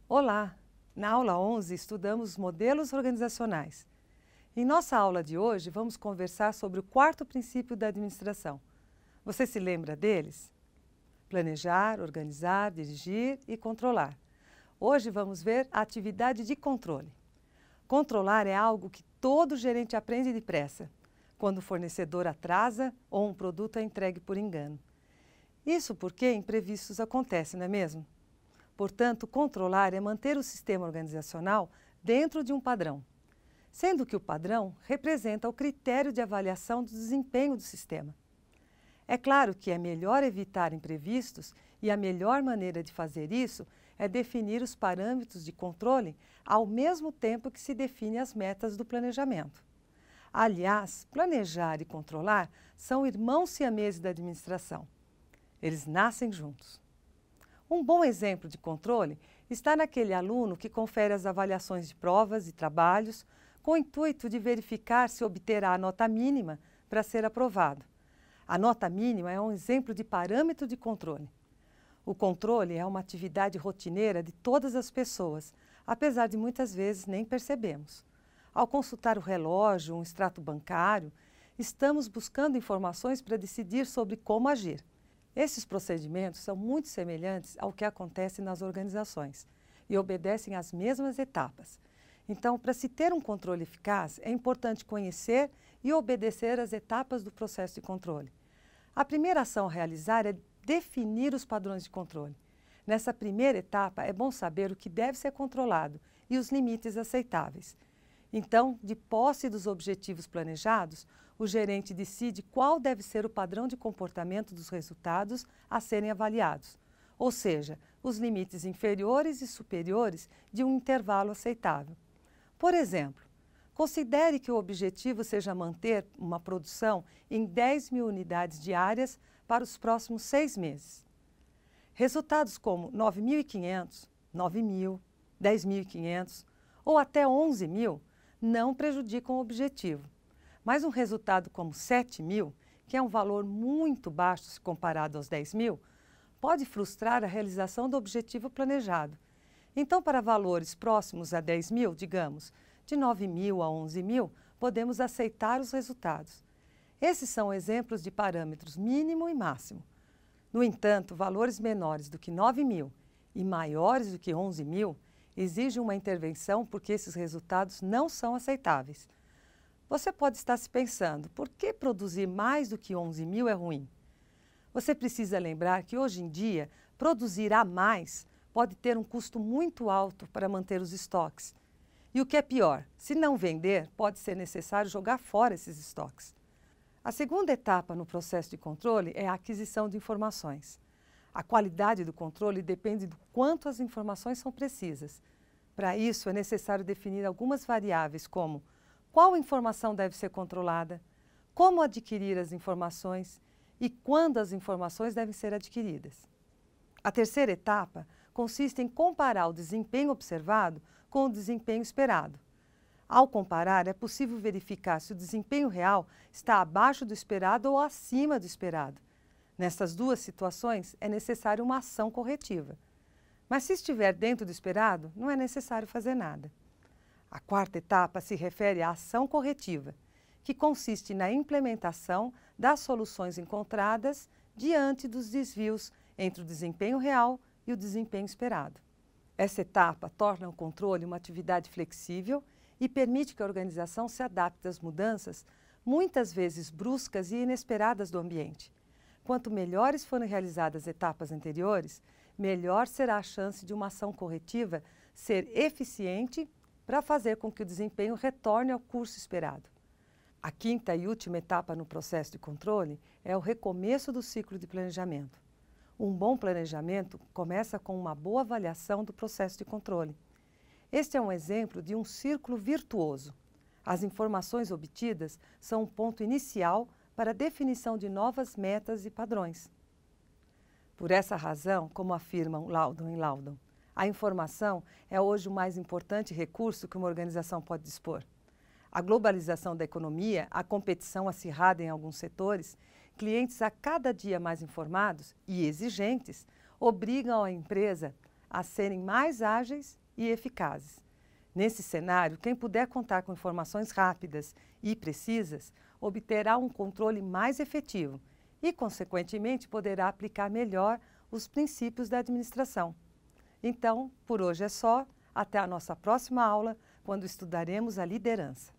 Olá! Na aula 11 estudamos modelos organizacionais. Em nossa aula de hoje vamos conversar sobre o quarto princípio da administração. Você se lembra deles? Planejar, organizar, dirigir e controlar. Hoje vamos ver a atividade de controle. Controlar é algo que todo gerente aprende depressa, quando o fornecedor atrasa ou um produto é entregue por engano. Isso porque imprevistos acontecem, não é mesmo? Portanto, controlar é manter o sistema organizacional dentro de um padrão, sendo que o padrão representa o critério de avaliação do desempenho do sistema. É claro que é melhor evitar imprevistos e a melhor maneira de fazer isso é definir os parâmetros de controle ao mesmo tempo que se define as metas do planejamento. Aliás, planejar e controlar são irmãos siameses da administração. Eles nascem juntos. Um bom exemplo de controle está naquele aluno que confere as avaliações de provas e trabalhos com o intuito de verificar se obterá a nota mínima para ser aprovado. A nota mínima é um exemplo de parâmetro de controle. O controle é uma atividade rotineira de todas as pessoas, apesar de muitas vezes nem percebemos. Ao consultar o relógio, um extrato bancário, estamos buscando informações para decidir sobre como agir. Esses procedimentos são muito semelhantes ao que acontece nas organizações e obedecem às mesmas etapas. Então, para se ter um controle eficaz, é importante conhecer e obedecer às etapas do processo de controle. A primeira ação a realizar é definir os padrões de controle. Nessa primeira etapa, é bom saber o que deve ser controlado e os limites aceitáveis. Então, de posse dos objetivos planejados, o gerente decide qual deve ser o padrão de comportamento dos resultados a serem avaliados, ou seja, os limites inferiores e superiores de um intervalo aceitável. Por exemplo, considere que o objetivo seja manter uma produção em 10.000 unidades diárias para os próximos 6 meses. Resultados como 9.500, 9.000, 10.500 ou até 11.000 não prejudicam o objetivo. Mas um resultado como 7.000, que é um valor muito baixo se comparado aos 10.000, pode frustrar a realização do objetivo planejado. Então, para valores próximos a 10.000, digamos, de 9.000 a 11.000, podemos aceitar os resultados. Esses são exemplos de parâmetros mínimo e máximo. No entanto, valores menores do que 9.000 e maiores do que 11.000 exigem uma intervenção porque esses resultados não são aceitáveis. Você pode estar se pensando, por que produzir mais do que 11.000 é ruim? Você precisa lembrar que hoje em dia, produzir a mais pode ter um custo muito alto para manter os estoques. E o que é pior, se não vender, pode ser necessário jogar fora esses estoques. A segunda etapa no processo de controle é a aquisição de informações. A qualidade do controle depende do quanto as informações são precisas. Para isso, é necessário definir algumas variáveis como qual informação deve ser controlada, como adquirir as informações e quando as informações devem ser adquiridas. A terceira etapa consiste em comparar o desempenho observado com o desempenho esperado. Ao comparar, é possível verificar se o desempenho real está abaixo do esperado ou acima do esperado. Nessas duas situações, é necessária uma ação corretiva. Mas se estiver dentro do esperado, não é necessário fazer nada. A quarta etapa se refere à ação corretiva, que consiste na implementação das soluções encontradas diante dos desvios entre o desempenho real e o desempenho esperado. Essa etapa torna o controle uma atividade flexível e permite que a organização se adapte às mudanças, muitas vezes bruscas e inesperadas do ambiente. Quanto melhores forem realizadas as etapas anteriores, melhor será a chance de uma ação corretiva ser eficiente para fazer com que o desempenho retorne ao curso esperado. A quinta e última etapa no processo de controle é o recomeço do ciclo de planejamento. Um bom planejamento começa com uma boa avaliação do processo de controle. Este é um exemplo de um círculo virtuoso. As informações obtidas são um ponto inicial para a definição de novas metas e padrões. Por essa razão, como afirmam Loudon e Loudon, a informação é hoje o mais importante recurso que uma organização pode dispor. A globalização da economia, a competição acirrada em alguns setores, clientes a cada dia mais informados e exigentes, obrigam a empresa a serem mais ágeis e eficazes. Nesse cenário, quem puder contar com informações rápidas e precisas obterá um controle mais efetivo e, consequentemente, poderá aplicar melhor os princípios da administração. Então, por hoje é só. Até a nossa próxima aula, quando estudaremos a liderança.